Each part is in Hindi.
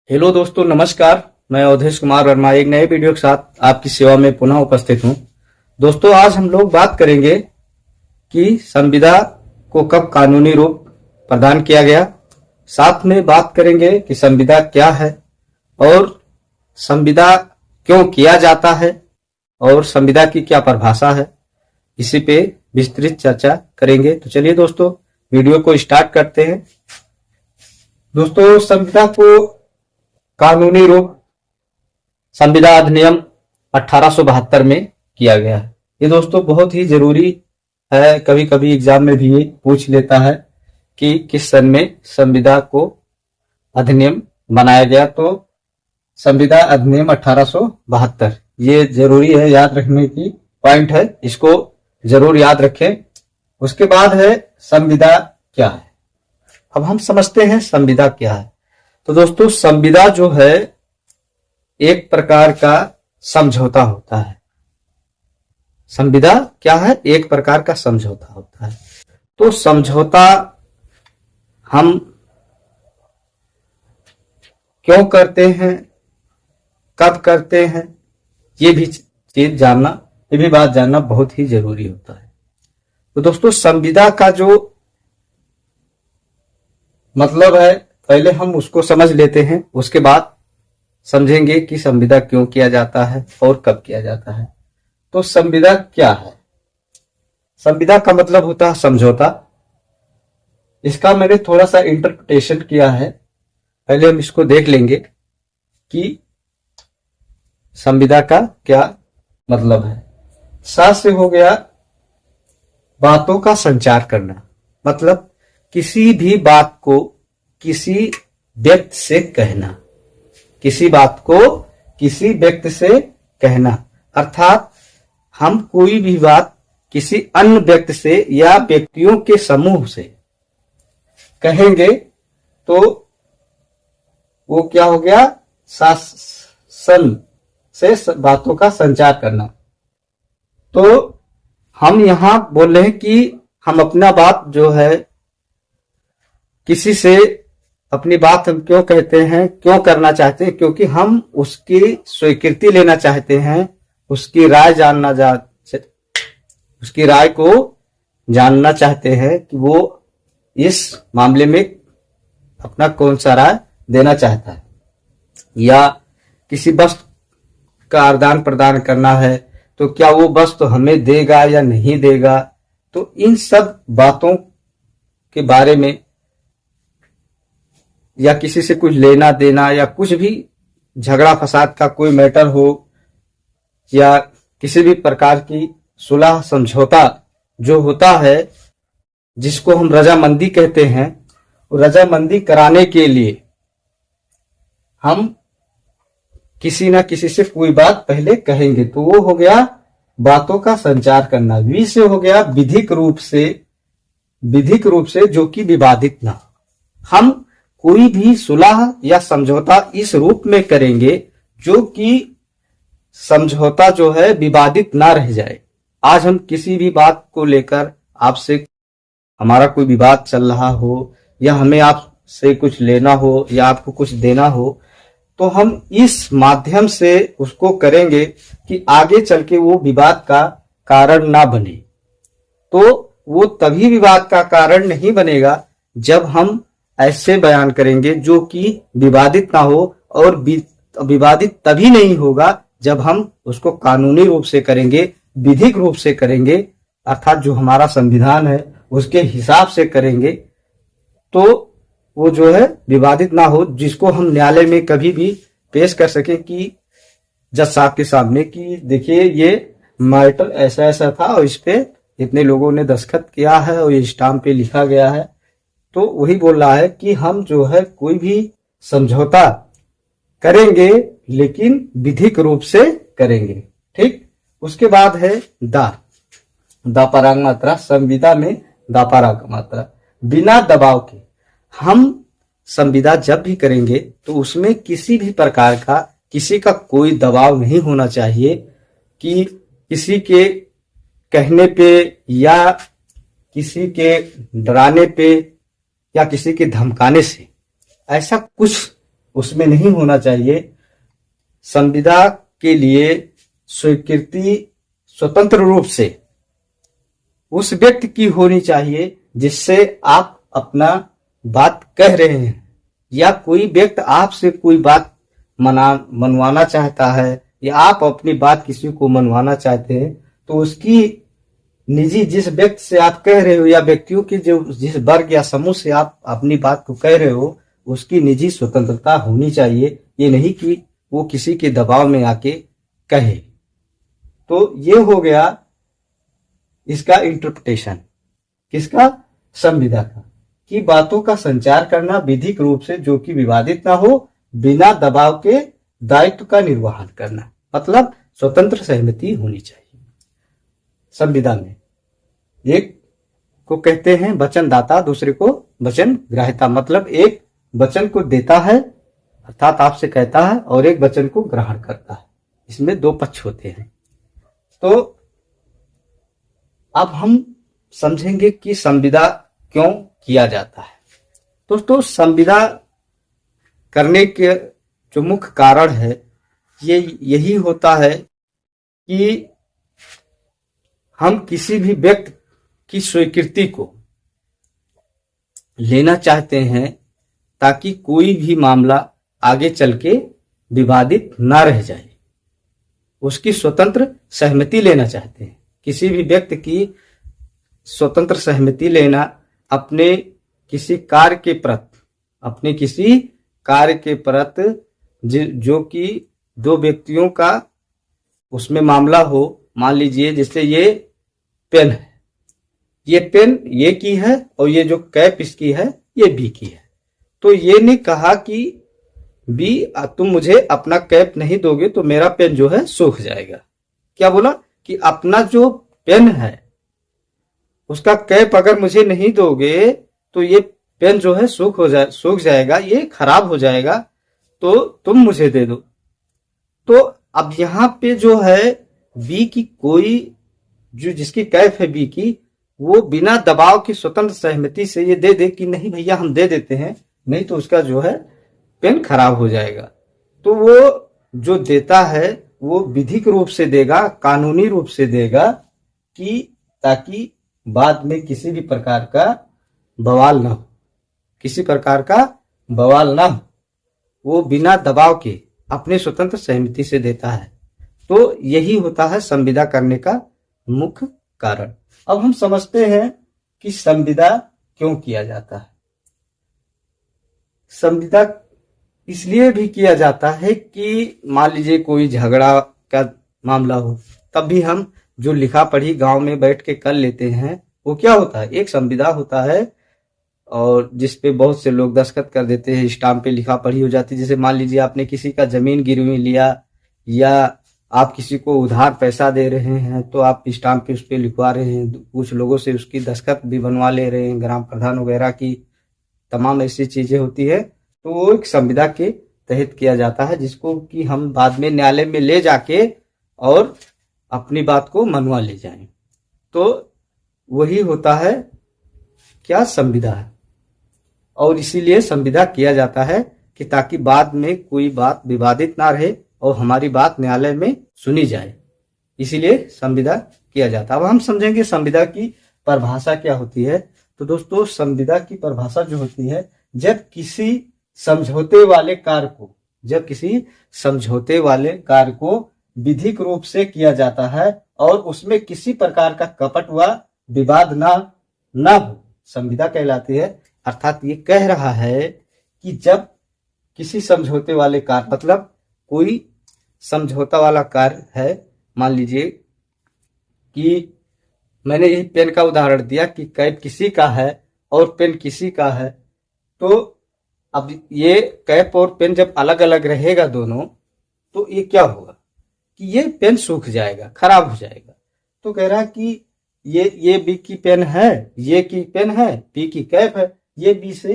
हेलो दोस्तों, नमस्कार। मैं अवधेश कुमार वर्मा एक नए वीडियो के साथ आपकी सेवा में पुनः उपस्थित हूं। दोस्तों, आज हम लोग बात करेंगे कि संविदा को कब कानूनी रूप प्रदान किया गया। साथ में बात करेंगे कि संविदा क्या है और संविदा क्यों किया जाता है और संविदा की क्या परिभाषा है। इसी पे विस्तृत चर्चा करेंगे। तो चलिए दोस्तों, वीडियो को स्टार्ट करते हैं। दोस्तों, संविदा को कानूनी रूप संविदा अधिनियम 1872 में किया गया है। ये दोस्तों बहुत ही जरूरी है। कभी कभी एग्जाम में भी पूछ लेता है कि किस सन में संविदा को अधिनियम बनाया गया। तो संविदा अधिनियम 1872 ये जरूरी है, याद रखने की पॉइंट है, इसको जरूर याद रखें। उसके बाद है संविदा क्या है। अब हम समझते हैं संविदा क्या है। तो दोस्तों, संविदा जो है एक प्रकार का समझौता होता है। संविदा क्या है? एक प्रकार का समझौता होता है। तो समझौता हम क्यों करते हैं, कब करते हैं, ये भी चीज जानना, ये भी बात जानना बहुत ही जरूरी होता है। तो दोस्तों, संविदा का जो मतलब है पहले हम उसको समझ लेते हैं, उसके बाद समझेंगे कि संविदा क्यों किया जाता है और कब किया जाता है। तो संविदा क्या है? संविदा का मतलब होता है समझौता। इसका मैंने थोड़ा सा इंटरप्रिटेशन किया है, पहले हम इसको देख लेंगे कि संविदा का क्या मतलब है। सा से हो गया बातों का संचार करना, मतलब किसी भी बात को किसी व्यक्ति से कहना, किसी बात को किसी व्यक्ति से कहना, अर्थात हम कोई भी बात किसी अन्य व्यक्ति से या व्यक्तियों के समूह से कहेंगे तो वो क्या हो गया? शासन से बातों का संचार करना। तो हम यहां बोल रहे हैं कि हम अपना बात जो है किसी से अपनी बात हम क्यों कहते हैं, क्यों करना चाहते हैं? क्योंकि हम उसकी स्वीकृति लेना चाहते हैं, उसकी राय उसकी राय को जानना चाहते हैं कि वो इस मामले में अपना कौन सा राय देना चाहता है, या किसी वस्तु का आदान प्रदान करना है तो क्या वो वस्तु हमें देगा या नहीं देगा। तो इन सब बातों के बारे में, या किसी से कुछ लेना देना, या कुछ भी झगड़ा फसाद का कोई मैटर हो, या किसी भी प्रकार की सुलह समझौता जो होता है, जिसको हम रजामंदी कहते हैं, रजामंदी कराने के लिए हम किसी ना किसी से कोई बात पहले कहेंगे। तो वो हो गया बातों का संचार करना। वी से हो गया विधिक रूप से जो कि विवादित ना। हम कोई भी सुलह या समझौता इस रूप में करेंगे जो कि समझौता जो है विवादित ना रह जाए। आज हम किसी भी बात को लेकर आपसे, हमारा कोई विवाद चल रहा हो, या हमें आपसे कुछ लेना हो या आपको कुछ देना हो, तो हम इस माध्यम से उसको करेंगे कि आगे चल के वो विवाद का कारण ना बने। तो वो तभी विवाद का कारण नहीं बनेगा जब हम ऐसे बयान करेंगे जो कि विवादित ना हो, और विवादित तभी नहीं होगा जब हम उसको कानूनी रूप से करेंगे, विधिक रूप से करेंगे, अर्थात जो हमारा संविधान है उसके हिसाब से करेंगे। तो वो जो है विवादित ना हो, जिसको हम न्यायालय में कभी भी पेश कर सके कि जज साहब के सामने कि देखिए ये मैटर ऐसा ऐसा था और इस पे इतने लोगों ने दस्तखत किया है और ये स्टाम्प पे लिखा गया है। तो वही बोल रहा है कि हम जो है कोई भी समझौता करेंगे लेकिन विधिक रूप से करेंगे। ठीक। उसके बाद है दापराग मात्रा। संविदा में दापराग मात्रा, बिना दबाव के हम संविदा जब भी करेंगे तो उसमें किसी भी प्रकार का, किसी का कोई दबाव नहीं होना चाहिए कि किसी के कहने पे या किसी के डराने पे या किसी के धमकाने से, ऐसा कुछ उसमें नहीं होना चाहिए। संविदा के लिए स्वीकृति स्वतंत्र रूप से उस व्यक्ति की होनी चाहिए जिससे आप अपना बात कह रहे हैं, या कोई व्यक्ति आपसे कोई बात मनवाना चाहता है, या आप अपनी बात किसी को मनवाना चाहते हैं, तो उसकी निजी जिस व्यक्ति से आप कह रहे हो या व्यक्तियों के जो जिस वर्ग या समूह से आप अपनी बात को कह रहे हो उसकी निजी स्वतंत्रता होनी चाहिए। ये नहीं कि वो किसी के दबाव में आके कहे। तो ये हो गया इसका इंटरप्रिटेशन, किसका? संविदा का, कि बातों का संचार करना विधिक रूप से जो कि विवादित ना हो, बिना दबाव के दायित्व का निर्वहन करना, मतलब स्वतंत्र सहमति होनी चाहिए। संविदा में एक को कहते हैं वचनदाता, दूसरे को वचन ग्राह्यता, मतलब एक वचन को देता है अर्थात आपसे कहता है और एक वचन को ग्रहण करता है। इसमें दो पक्ष होते हैं। तो अब हम समझेंगे कि संविदा क्यों किया जाता है। दोस्तों, संविदा करने के जो मुख्य कारण है ये यही होता है कि हम किसी भी व्यक्ति की स्वीकृति को लेना चाहते हैं ताकि कोई भी मामला आगे चल के विवादित ना रह जाए। उसकी स्वतंत्र सहमति लेना चाहते हैं। किसी भी व्यक्ति की स्वतंत्र सहमति लेना अपने किसी कार्य के प्रति, अपने किसी कार्य के प्रति जो कि दो व्यक्तियों का उसमें मामला हो। मान लीजिए जैसे ये पेन है, ये पेन ये की है और ये जो कैप इसकी है ये बी की है। तो ये ने कहा कि बी तुम मुझे अपना कैप नहीं दोगे तो मेरा पेन जो है सूख जाएगा। क्या बोला कि अपना जो पेन है उसका कैप अगर मुझे नहीं दोगे तो ये पेन जो है सूख जाएगा, ये खराब हो जाएगा, तो तुम मुझे दे दो। तो अब यहाँ पे जो है बी की कोई जो जिसकी कैप है बी की, वो बिना दबाव की स्वतंत्र सहमति से ये दे दे कि नहीं भैया हम दे देते हैं, नहीं तो उसका जो है पेन खराब हो जाएगा। तो वो जो देता है वो विधिक रूप से देगा, कानूनी रूप से देगा, कि ताकि बाद में किसी भी प्रकार का बवाल ना हो, किसी प्रकार का बवाल ना हो। वो बिना दबाव के अपने स्वतंत्र सहमति से देता है। तो यही होता है संविदा करने का मुख्य कारण। अब हम समझते हैं कि संविदा क्यों किया जाता है। संविदा इसलिए भी किया जाता है कि मान लीजिए कोई झगड़ा का मामला हो, तब भी हम जो लिखा पढ़ी गांव में बैठ के कर लेते हैं वो क्या होता है, एक संविदा होता है, और जिसपे बहुत से लोग दस्तखत कर देते हैं, स्टाम्प पे लिखा पढ़ी हो जाती है। जैसे मान लीजिए आपने किसी का जमीन गिरवी लिया या आप किसी को उधार पैसा दे रहे हैं तो आप स्टाम्प पे उस पर लिखवा रहे हैं, कुछ लोगों से उसकी दस्तखत भी बनवा ले रहे हैं, ग्राम प्रधान वगैरह की तमाम ऐसी चीजें होती है। तो वो एक संविदा के तहत किया जाता है, जिसको कि हम बाद में न्यायालय में ले जाके और अपनी बात को मनवा ले जाएं। तो वही होता है क्या, संविदा है। और इसीलिए संविदा किया जाता है कि ताकि बाद में कोई बात विवादित ना रहे और हमारी बात न्यायालय में सुनी जाए, इसीलिए संविदा किया जाता है। अब हम समझेंगे संविदा की परिभाषा क्या होती है। तो दोस्तों, संविदा की परिभाषा जो होती है, जब किसी समझौते वाले कार्य को विधिक रूप से किया जाता है और उसमें किसी प्रकार का कपट व विवाद ना हो, संविदा कहलाती है। अर्थात ये कह रहा है कि जब किसी समझौते वाले कार्य, मतलब कोई समझौता वाला कार्य है, मान लीजिए कि मैंने यही पेन का उदाहरण दिया कि कैप किसी का है और पेन किसी का है, तो अब ये कैप और पेन जब अलग अलग रहेगा दोनों, तो ये क्या होगा कि ये पेन सूख जाएगा, खराब हो जाएगा। तो कह रहा कि ये बी की पेन है, ये की पेन है, बी की कैप है, ये बी से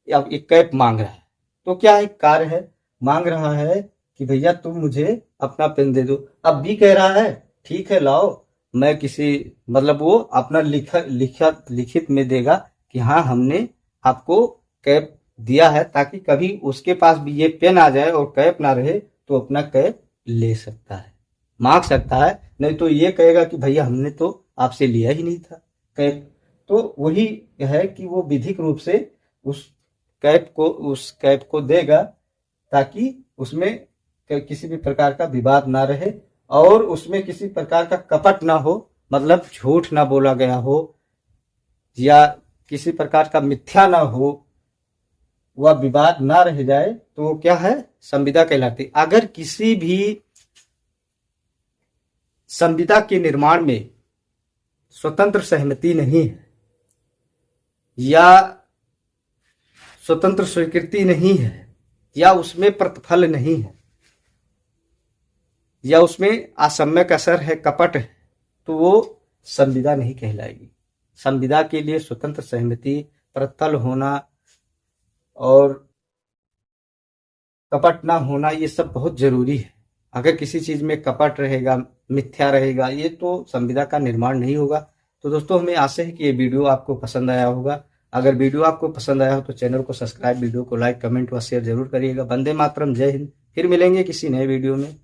अब एक कैप मांग रहा है। तो क्या है, कार्य है, मांग रहा है कि भैया तुम मुझे अपना पेन दे दो। अब बी कह रहा है ठीक है लाओ, मैं किसी मतलब वो अपना लिखित में देगा कि हाँ हमने आपको कैप दिया है ताकि कभी उसके पास भी ये पेन आ जाए और कैप ना रहे तो अपना कैप ले सकता है, मांग सकता है। नहीं तो ये कहेगा कि भैया हमने तो आपसे लिया ही नहीं था कैप। तो वही है कि वो विधिक रूप से उस कैप को देगा ताकि उसमें किसी भी प्रकार का विवाद ना रहे और उसमें किसी प्रकार का कपट ना हो, मतलब झूठ ना बोला गया हो या किसी प्रकार का मिथ्या ना हो, वह विवाद ना रह जाए, तो वो क्या है, संविदा कहलाती। अगर किसी भी संविदा के निर्माण में स्वतंत्र सहमति नहीं है या स्वतंत्र स्वीकृति नहीं है या उसमें प्रतिफल नहीं है या उसमें असम्यक असर है, कपट है, तो वो संविदा नहीं कहलाएगी। संविदा के लिए स्वतंत्र सहमति, प्रतिफल होना और कपट ना होना ये सब बहुत जरूरी है। अगर किसी चीज में कपट रहेगा, मिथ्या रहेगा, ये तो संविदा का निर्माण नहीं होगा। तो दोस्तों हमें आशा है कि ये वीडियो आपको पसंद आया होगा। अगर वीडियो आपको पसंद आया हो तो चैनल को सब्सक्राइब, वीडियो को लाइक, कमेंट व शेयर जरूर करिएगा। वंदे मातरम, जय हिंद। फिर मिलेंगे किसी नए वीडियो में।